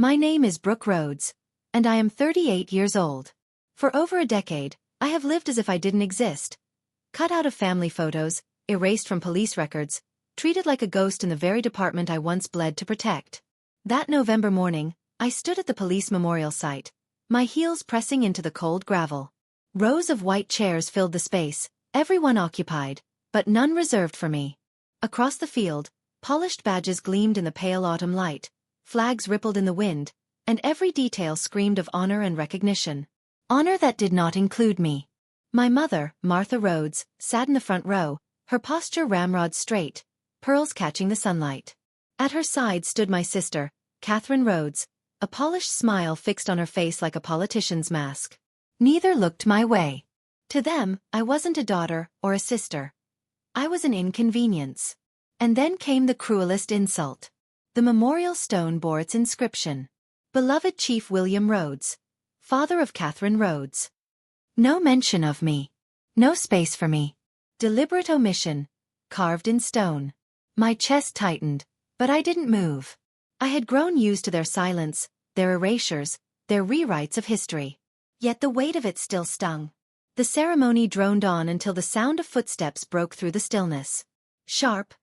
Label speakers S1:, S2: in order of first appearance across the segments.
S1: My name is Brooke Rhodes, and I am 38 years old. For over a decade, I have lived as if I didn't exist. Cut out of family photos, erased from police records, treated like a ghost in the very department I once bled to protect. That November morning, I stood at the police memorial site, my heels pressing into the cold gravel. Rows of white chairs filled the space, everyone occupied, but none reserved for me. Across the field, polished badges gleamed in the pale autumn light, flags rippled in the wind, and every detail screamed of honor and recognition. Honor that did not include me. My mother, Martha Rhodes, sat in the front row, her posture ramrod straight, pearls catching the sunlight. At her side stood my sister, Catherine Rhodes, a polished smile fixed on her face like a politician's mask. Neither looked my way. To them, I wasn't a daughter or a sister. I was an inconvenience. And then came the cruelest insult. The memorial stone bore its inscription. Beloved Chief William Rhodes, father of Catherine Rhodes. No mention of me. No space for me. Deliberate omission, carved in stone. My chest tightened, but I didn't move. I had grown used to their silence, their erasures, their rewrites of history. Yet the weight of it still stung. The ceremony droned on until the sound of footsteps broke through the stillness. Sharp,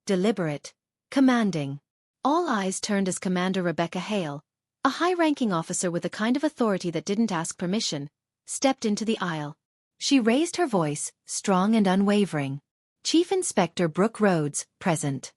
S1: deliberate, commanding. All eyes turned as Commander Rebecca Hale, a high-ranking officer with the kind of authority that didn't ask permission, stepped into the aisle. She raised her voice, strong and unwavering. Chief Inspector Brooke Rhodes, present.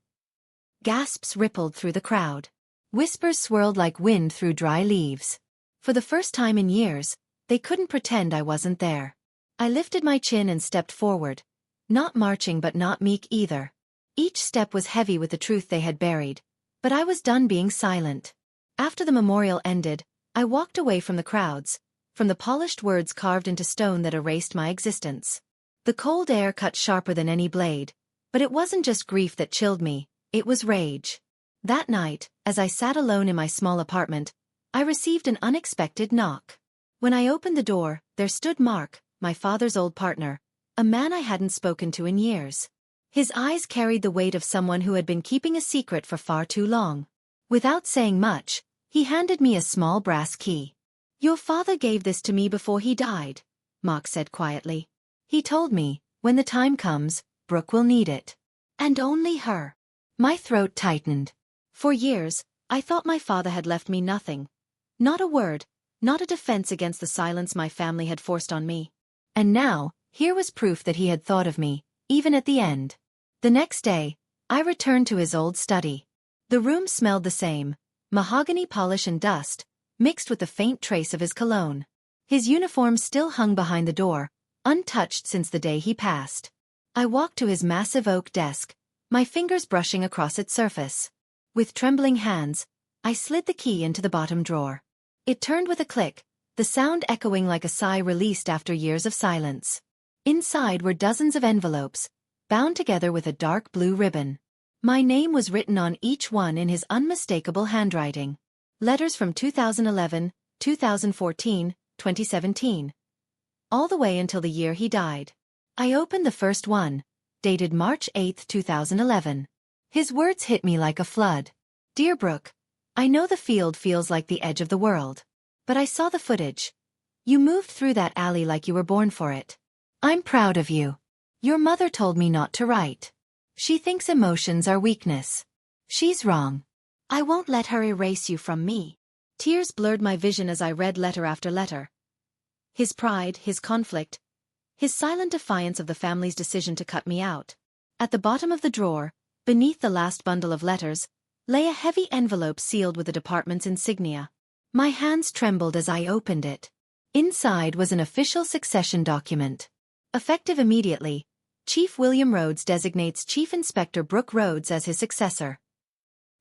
S1: Gasps rippled through the crowd. Whispers swirled like wind through dry leaves. For the first time in years, they couldn't pretend I wasn't there. I lifted my chin and stepped forward, not marching but not meek either. Each step was heavy with the truth they had buried, but I was done being silent. After the memorial ended, I walked away from the crowds, from the polished words carved into stone that erased my existence. The cold air cut sharper than any blade, but it wasn't just grief that chilled me, it was rage. That night, as I sat alone in my small apartment, I received an unexpected knock. When I opened the door, there stood Mark, my father's old partner, a man I hadn't spoken to in years. His eyes carried the weight of someone who had been keeping a secret for far too long. Without saying much, he handed me a small brass key. "Your father gave this to me before he died," Mark said quietly. "He told me, when the time comes, Brooke will need it. And only her." My throat tightened. For years, I thought my father had left me nothing. Not a word, not a defense against the silence my family had forced on me. And now, here was proof that he had thought of me, even at the end. The next day, I returned to his old study. The room smelled the same, mahogany polish and dust, mixed with the faint trace of his cologne. His uniform still hung behind the door, untouched since the day he passed. I walked to his massive oak desk, my fingers brushing across its surface. With trembling hands, I slid the key into the bottom drawer. It turned with a click, the sound echoing like a sigh released after years of silence. Inside were dozens of envelopes, bound together with a dark blue ribbon. My name was written on each one in his unmistakable handwriting. Letters from 2011, 2014, 2017. All the way until the year he died. I opened the first one, dated March 8, 2011. His words hit me like a flood. "Dear Brooke, I know the field feels like the edge of the world. But I saw the footage. You moved through that alley like you were born for it. I'm proud of you. Your mother told me not to write. She thinks emotions are weakness. She's wrong. I won't let her erase you from me." Tears blurred my vision as I read letter after letter. His pride, his conflict, his silent defiance of the family's decision to cut me out. At the bottom of the drawer, beneath the last bundle of letters, lay a heavy envelope sealed with the department's insignia. My hands trembled as I opened it. Inside was an official succession document. Effective immediately, Chief William Rhodes designates Chief Inspector Brooke Rhodes as his successor.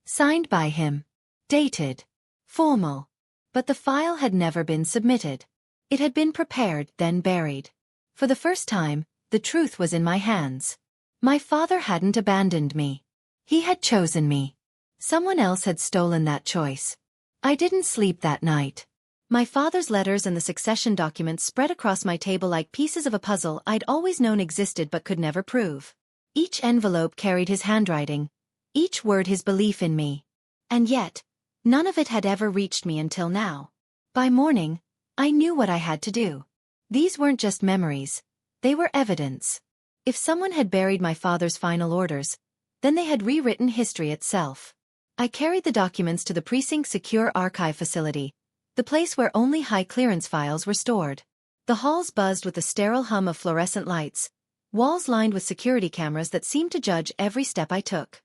S1: Signed by him. Dated. Formal. But the file had never been submitted. It had been prepared, then buried. For the first time, the truth was in my hands. My father hadn't abandoned me. He had chosen me. Someone else had stolen that choice. I didn't sleep that night. My father's letters and the succession documents spread across my table like pieces of a puzzle I'd always known existed but could never prove. Each envelope carried his handwriting, each word his belief in me. And yet, None of it had ever reached me until now. By morning, I knew what I had to do. These weren't just memories. They were evidence. If someone had buried my father's final orders, then they had rewritten history itself. I carried the documents to the precinct secure archive facility, the place where only high-clearance files were stored. The halls buzzed with the sterile hum of fluorescent lights, walls lined with security cameras that seemed to judge every step I took.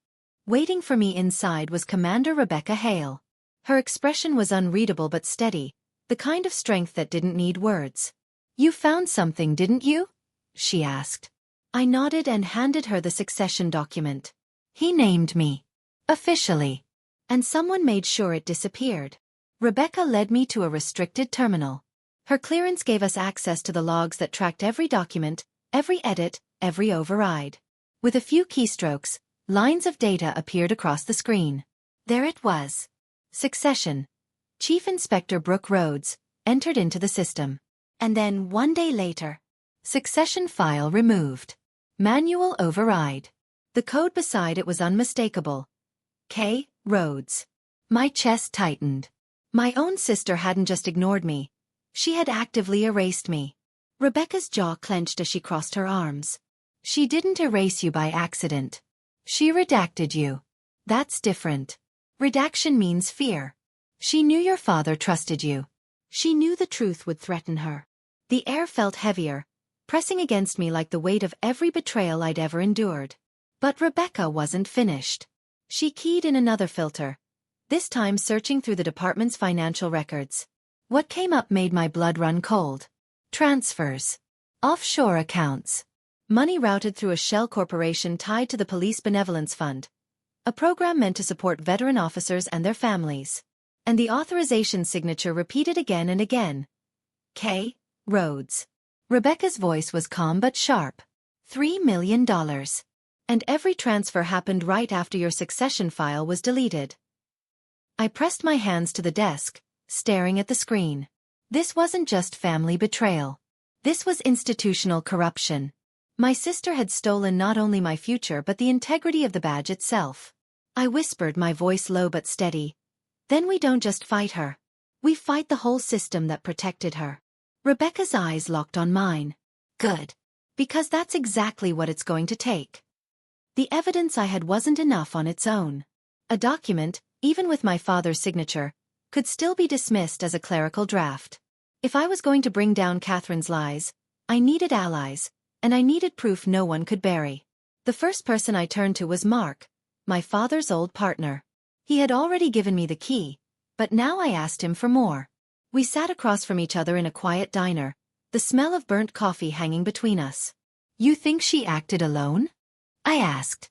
S1: Waiting for me inside was Commander Rebecca Hale. Her expression was unreadable but steady, the kind of strength that didn't need words. "You found something, didn't you?" she asked. I nodded and handed her the succession document. "He named me. Officially. And someone made sure it disappeared." Rebecca led me to a restricted terminal. Her clearance gave us access to the logs that tracked every document, every edit, every override. With a few keystrokes, lines of data appeared across the screen. There it was. Succession. Chief Inspector Brooke Rhodes entered into the system. And then, one day later, succession file removed. Manual override. The code beside it was unmistakable. K. Rhodes. My chest tightened. My own sister hadn't just ignored me. She had actively erased me. Rebecca's jaw clenched as she crossed her arms. "She didn't erase you by accident. She redacted you. That's different. Redaction means fear. She knew your father trusted you. She knew the truth would threaten her." The air felt heavier, pressing against me like the weight of every betrayal I'd ever endured. But Rebecca wasn't finished. She keyed in another filter, this time searching through the department's financial records. What came up made my blood run cold. Transfers. Offshore accounts. Money routed through a shell corporation tied to the Police Benevolence Fund, a program meant to support veteran officers and their families. And the authorization signature repeated again and again. K. Rhodes. Rebecca's voice was calm but sharp. $3 million. And every transfer happened right after your succession file was deleted. I pressed my hands to the desk, staring at the screen. This wasn't just family betrayal. This was institutional corruption. My sister had stolen not only my future but the integrity of the badge itself. I whispered, my voice low but steady. "Then we don't just fight her. We fight the whole system that protected her." Rebecca's eyes locked on mine. "Good. Because that's exactly what it's going to take." The evidence I had wasn't enough on its own. A document, even with my father's signature, could still be dismissed as a clerical draft. If I was going to bring down Catherine's lies, I needed allies, and I needed proof no one could bury. The first person I turned to was Mark, my father's old partner. He had already given me the key, but now I asked him for more. We sat across from each other in a quiet diner, the smell of burnt coffee hanging between us. "You think she acted alone?" I asked.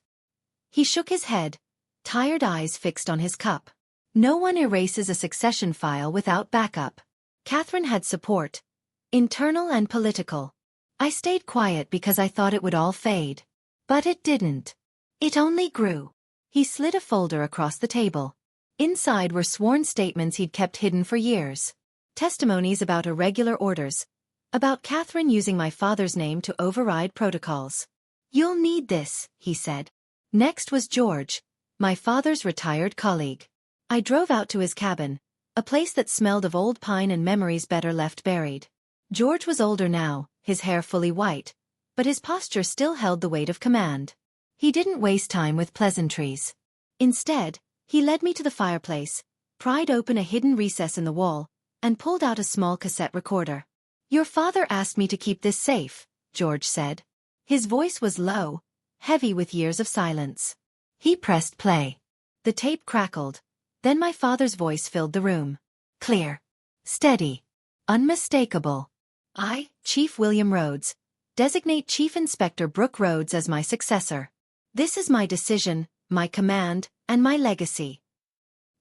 S1: He shook his head, tired eyes fixed on his cup. "No one erases a succession file without backup. Catherine had support, internal and political. I stayed quiet because I thought it would all fade. But it didn't. It only grew." He slid a folder across the table. Inside were sworn statements he'd kept hidden for years. Testimonies about irregular orders, about Catherine using my father's name to override protocols. "You'll need this," he said. Next was George, my father's retired colleague. I drove out to his cabin, a place that smelled of old pine and memories better left buried. George was older now, his hair fully white, but his posture still held the weight of command. He didn't waste time with pleasantries. Instead, he led me to the fireplace, pried open a hidden recess in the wall, and pulled out a small cassette recorder. "Your father asked me to keep this safe," George said. His voice was low, heavy with years of silence. He pressed play. The tape crackled. Then my father's voice filled the room. Clear. Steady. Unmistakable. "I, Chief William Rhodes, designate Chief Inspector Brooke Rhodes as my successor. This is my decision, my command, and my legacy."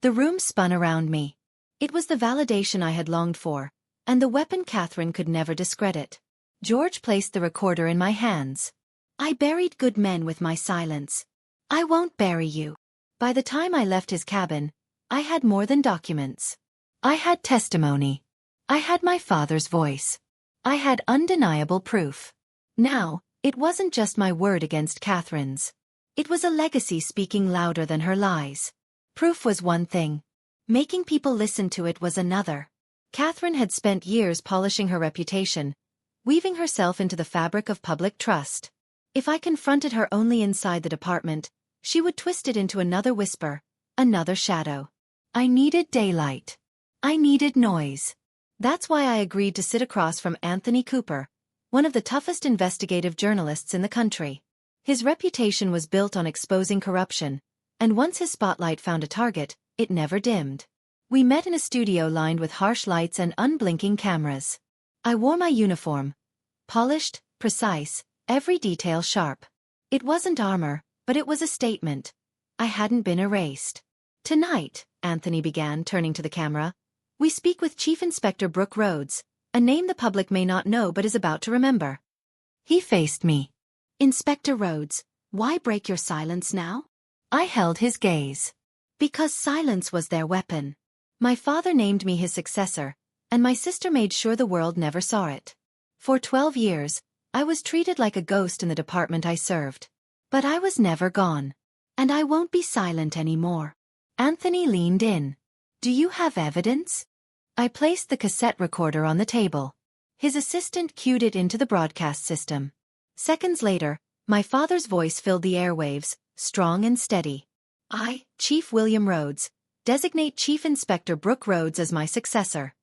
S1: The room spun around me. It was the validation I had longed for, and the weapon Catherine could never discredit. George placed the recorder in my hands. "I buried good men with my silence. I won't bury you." By the time I left his cabin, I had more than documents. I had testimony. I had my father's voice. I had undeniable proof. Now, it wasn't just my word against Catherine's. It was a legacy speaking louder than her lies. Proof was one thing. Making people listen to it was another. Catherine had spent years polishing her reputation, weaving herself into the fabric of public trust. If I confronted her only inside the department, she would twist it into another whisper, another shadow. I needed daylight. I needed noise. That's why I agreed to sit across from Anthony Cooper, one of the toughest investigative journalists in the country. His reputation was built on exposing corruption, and once his spotlight found a target, it never dimmed. We met in a studio lined with harsh lights and unblinking cameras. I wore my uniform. Polished, precise, every detail sharp. It wasn't armor, but it was a statement. I hadn't been erased. Tonight, Anthony began, turning to the camera, we speak with Chief Inspector Brooke Rhodes, a name the public may not know but is about to remember. He faced me. Inspector Rhodes, why break your silence now? I held his gaze. Because silence was their weapon. My father named me his successor, and my sister made sure the world never saw it. For 12 years, I was treated like a ghost in the department I served. But I was never gone. And I won't be silent anymore. Anthony leaned in. Do you have evidence? I placed the cassette recorder on the table. His assistant cued it into the broadcast system. Seconds later, my father's voice filled the airwaves, strong and steady. I, Chief William Rhodes, designate Chief Inspector Brooke Rhodes as my successor.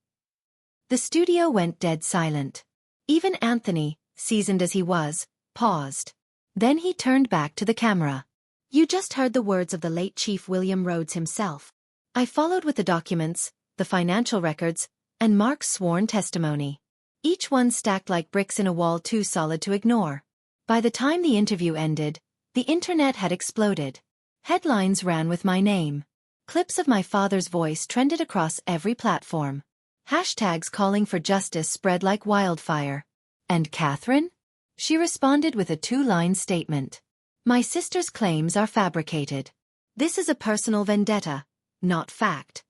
S1: The studio went dead silent. Even Anthony, seasoned as he was, paused. Then he turned back to the camera. You just heard the words of the late Chief William Rhodes himself. I followed with the documents, the financial records, and Mark's sworn testimony. Each one stacked like bricks in a wall too solid to ignore. By the time the interview ended, the internet had exploded. Headlines ran with my name. Clips of my father's voice trended across every platform. Hashtags calling for justice spread like wildfire. And Catherine? She responded with a 2-line statement. My sister's claims are fabricated. This is a personal vendetta, not fact.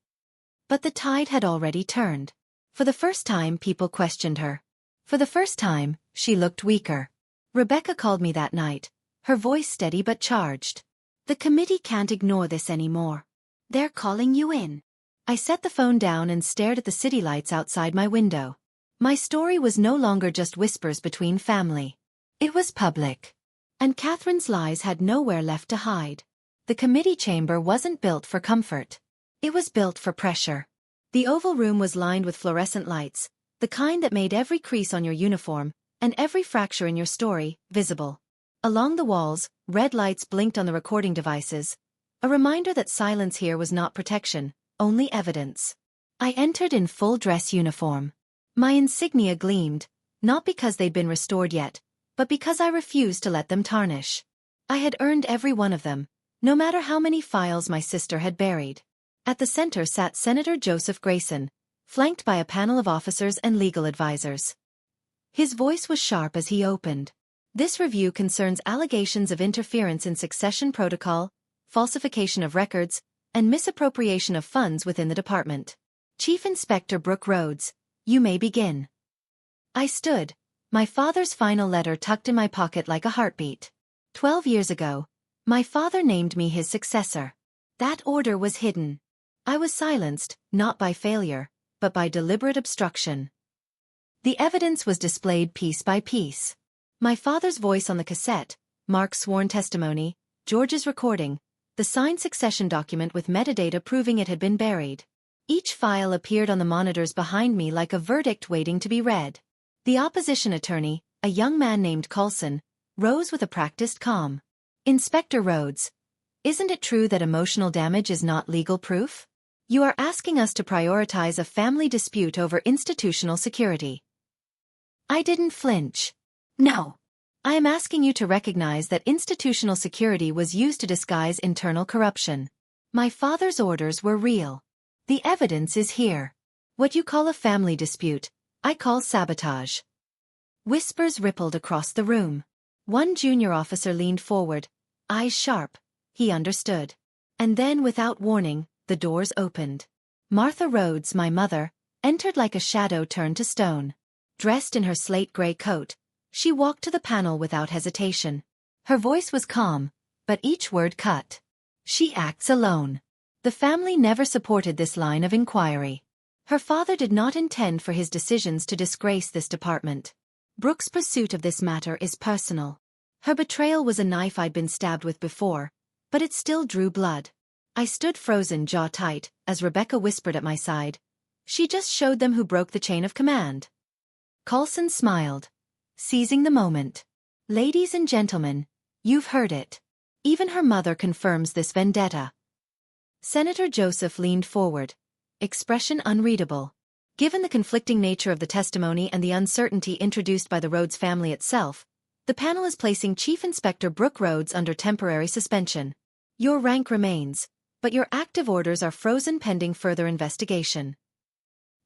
S1: But the tide had already turned. For the first time, people questioned her. For the first time, she looked weaker. Rebecca called me that night, her voice steady but charged. The committee can't ignore this anymore. They're calling you in. I set the phone down and stared at the city lights outside my window. My story was no longer just whispers between family. It was public. And Catherine's lies had nowhere left to hide. The committee chamber wasn't built for comfort. It was built for pressure. The oval room was lined with fluorescent lights, the kind that made every crease on your uniform, and every fracture in your story, visible. Along the walls, red lights blinked on the recording devices, a reminder that silence here was not protection, only evidence. I entered in full dress uniform. My insignia gleamed, not because they'd been restored yet, but because I refused to let them tarnish. I had earned every one of them, no matter how many files my sister had buried. At the center sat Senator Joseph Grayson, flanked by a panel of officers and legal advisors. His voice was sharp as he opened. This review concerns allegations of interference in succession protocol, falsification of records, and misappropriation of funds within the department. Chief Inspector Brooke Rhodes, you may begin. I stood, my father's final letter tucked in my pocket like a heartbeat. 12 years ago, my father named me his successor. That order was hidden. I was silenced, not by failure, but by deliberate obstruction. The evidence was displayed piece by piece. My father's voice on the cassette, Mark's sworn testimony, George's recording, the signed succession document with metadata proving it had been buried. Each file appeared on the monitors behind me like a verdict waiting to be read. The opposition attorney, a young man named Coulson, rose with a practiced calm. Inspector Rhodes, isn't it true that emotional damage is not legal proof? You are asking us to prioritize a family dispute over institutional security. I didn't flinch. No. I am asking you to recognize that institutional security was used to disguise internal corruption. My father's orders were real. The evidence is here. What you call a family dispute, I call sabotage. Whispers rippled across the room. One junior officer leaned forward, eyes sharp. He understood. And then, without warning, the doors opened. Martha Rhodes, my mother, entered like a shadow turned to stone. Dressed in her slate-gray coat, she walked to the panel without hesitation. Her voice was calm, but each word cut. She acts alone. The family never supported this line of inquiry. Her father did not intend for his decisions to disgrace this department. Brooke's pursuit of this matter is personal. Her betrayal was a knife I'd been stabbed with before, but it still drew blood. I stood frozen, jaw tight, as Rebecca whispered at my side. She just showed them who broke the chain of command. Coulson smiled, seizing the moment. Ladies and gentlemen, you've heard it. Even her mother confirms this vendetta. Senator Joseph leaned forward, expression unreadable. Given the conflicting nature of the testimony and the uncertainty introduced by the Rhodes family itself, the panel is placing Chief Inspector Brooke Rhodes under temporary suspension. Your rank remains, but your active orders are frozen pending further investigation.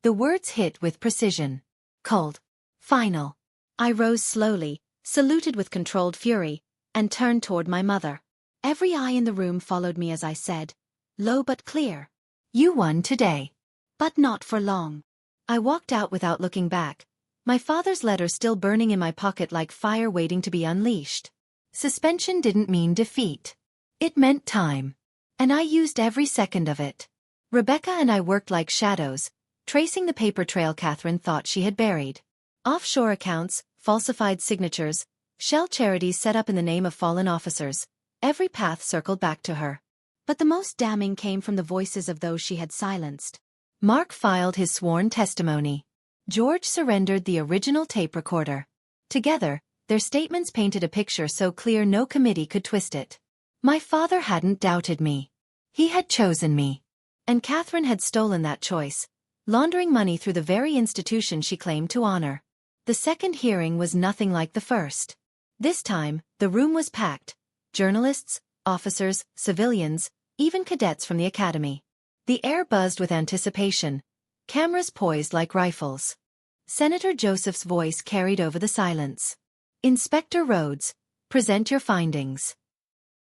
S1: The words hit with precision. Cold. Final. I rose slowly, saluted with controlled fury, and turned toward my mother. Every eye in the room followed me as I said, low but clear. You won today. But not for long. I walked out without looking back, my father's letter still burning in my pocket like fire waiting to be unleashed. Suspension didn't mean defeat. It meant time. And I used every second of it. Rebecca and I worked like shadows, tracing the paper trail Catherine thought she had buried. Offshore accounts, falsified signatures, shell charities set up in the name of fallen officers. Every path circled back to her. But the most damning came from the voices of those she had silenced. Mark filed his sworn testimony. George surrendered the original tape recorder. Together, their statements painted a picture so clear no committee could twist it. My father hadn't doubted me. He had chosen me. And Catherine had stolen that choice, laundering money through the very institution she claimed to honor. The second hearing was nothing like the first. This time, the room was packed. Journalists, officers, civilians, even cadets from the academy. The air buzzed with anticipation, cameras poised like rifles. Senator Joseph's voice carried over the silence. Inspector Rhodes, present your findings.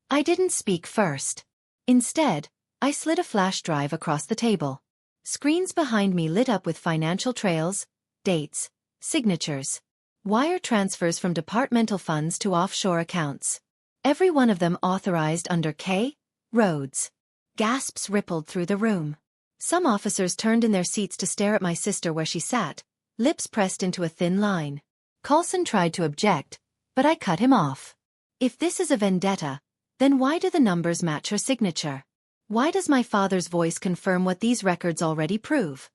S1: I didn't speak first. Instead, I slid a flash drive across the table. Screens behind me lit up with financial trails, dates, signatures, wire transfers from departmental funds to offshore accounts. Every one of them authorized under K. Rhodes. Gasps rippled through the room. Some officers turned in their seats to stare at my sister where she sat, lips pressed into a thin line. Coulson tried to object, but I cut him off. If this is a vendetta, then why do the numbers match her signature? Why does my father's voice confirm what these records already prove?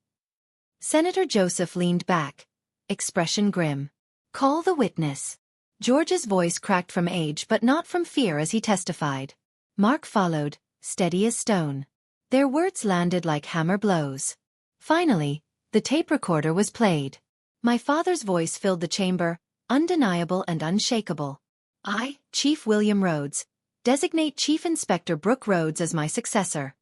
S1: Senator Joseph leaned back, expression grim. Call the witness. George's voice cracked from age but not from fear as he testified. Mark followed, steady as stone. Their words landed like hammer blows. Finally, the tape recorder was played. My father's voice filled the chamber, undeniable and unshakable. I, Chief William Rhodes, designate Chief Inspector Brooke Rhodes as my successor.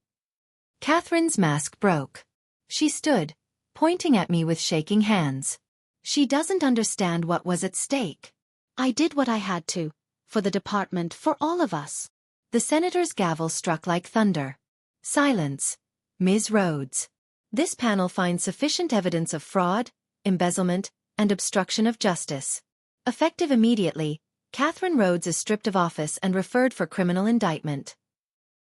S1: Catherine's mask broke. She stood, pointing at me with shaking hands. She doesn't understand what was at stake. I did what I had to, for the department, for all of us. The senator's gavel struck like thunder. Silence. Ms. Rhodes. This panel finds sufficient evidence of fraud, embezzlement, and obstruction of justice. Effective immediately, Catherine Rhodes is stripped of office and referred for criminal indictment.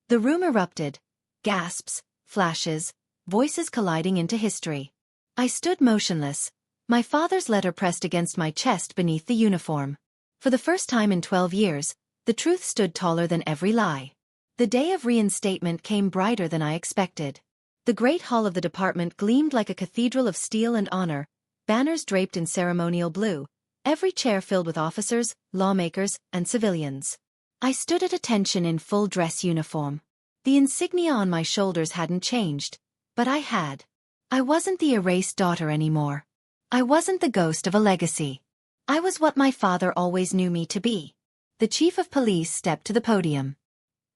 S1: The room erupted. Gasps, flashes, voices colliding into history. I stood motionless, my father's letter pressed against my chest beneath the uniform. For the first time in 12 years, the truth stood taller than every lie. The day of reinstatement came brighter than I expected. The great hall of the department gleamed like a cathedral of steel and honor, banners draped in ceremonial blue, every chair filled with officers, lawmakers, and civilians. I stood at attention in full dress uniform. The insignia on my shoulders hadn't changed, but I had. I wasn't the erased daughter anymore. I wasn't the ghost of a legacy. I was what my father always knew me to be. The chief of police stepped to the podium.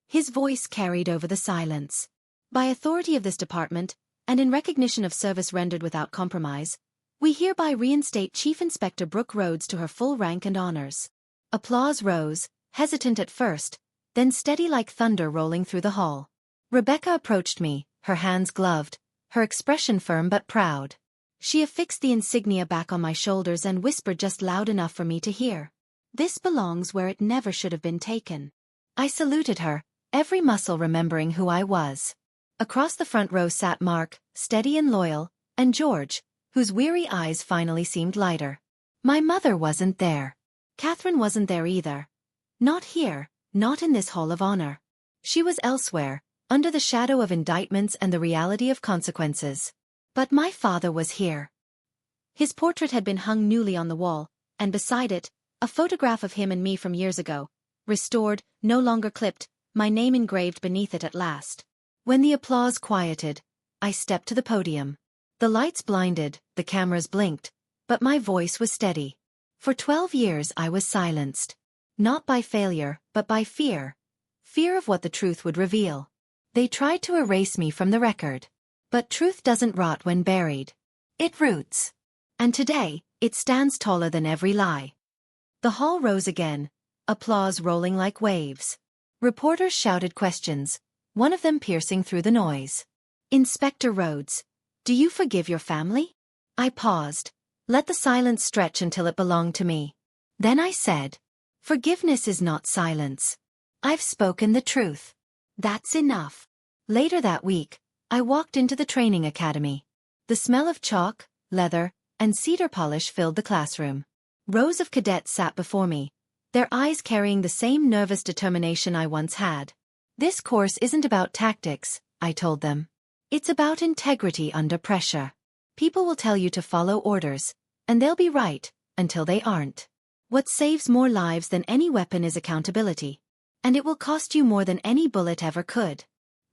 S1: His voice carried over the silence. By authority of this department, and in recognition of service rendered without compromise, we hereby reinstate Chief Inspector Brooke Rhodes to her full rank and honors. Applause rose, hesitant at first, then steady like thunder rolling through the hall. Rebecca approached me, her hands gloved, her expression firm but proud. She affixed the insignia back on my shoulders and whispered just loud enough for me to hear. This belongs where it never should have been taken. I saluted her, every muscle remembering who I was. Across the front row sat Mark, steady and loyal, and George, whose weary eyes finally seemed lighter. My mother wasn't there. Catherine wasn't there either. Not here, not in this hall of honor. She was elsewhere, under the shadow of indictments and the reality of consequences. But my father was here. His portrait had been hung newly on the wall, and beside it, a photograph of him and me from years ago, restored, no longer clipped, my name engraved beneath it at last. When the applause quieted, I stepped to the podium. The lights blinded, the cameras blinked, but my voice was steady. For 12 years I was silenced. Not by failure, but by fear. Fear of what the truth would reveal. They tried to erase me from the record. But truth doesn't rot when buried. It roots. And today, it stands taller than every lie. The hall rose again, applause rolling like waves. Reporters shouted questions, one of them piercing through the noise. Inspector Rhodes, do you forgive your family? I paused. Let the silence stretch until it belonged to me. Then I said, forgiveness is not silence. I've spoken the truth. That's enough. Later that week, I walked into the training academy. The smell of chalk, leather, and cedar polish filled the classroom. Rows of cadets sat before me, their eyes carrying the same nervous determination I once had. This course isn't about tactics, I told them. It's about integrity under pressure. People will tell you to follow orders, and they'll be right, until they aren't. What saves more lives than any weapon is accountability. And it will cost you more than any bullet ever could.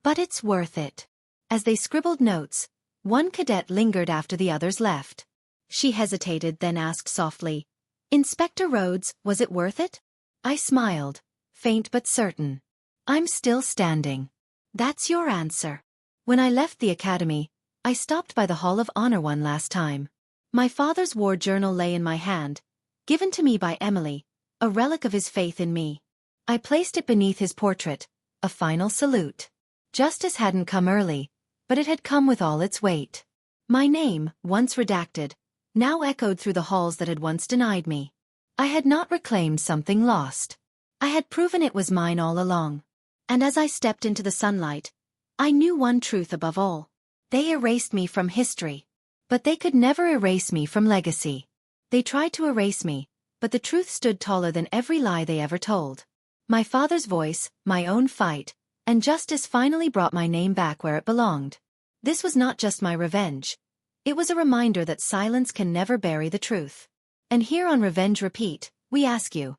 S1: But it's worth it. As they scribbled notes, one cadet lingered after the others left. She hesitated, then asked softly, Inspector Rhodes, was it worth it? I smiled, faint but certain. I'm still standing. That's your answer. When I left the academy, I stopped by the Hall of Honor one last time. My father's war journal lay in my hand, given to me by Emily, a relic of his faith in me. I placed it beneath his portrait, a final salute. Justice hadn't come early, but it had come with all its weight. My name, once redacted, now echoed through the halls that had once denied me. I had not reclaimed something lost. I had proven it was mine all along. And as I stepped into the sunlight, I knew one truth above all. They erased me from history. But they could never erase me from legacy. They tried to erase me, but the truth stood taller than every lie they ever told. My father's voice, my own fight, and justice finally brought my name back where it belonged. This was not just my revenge. It was a reminder that silence can never bury the truth. And here on Revenge Repeat, we ask you,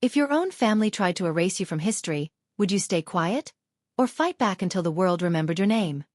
S1: if your own family tried to erase you from history, would you stay quiet? Or fight back until the world remembered your name?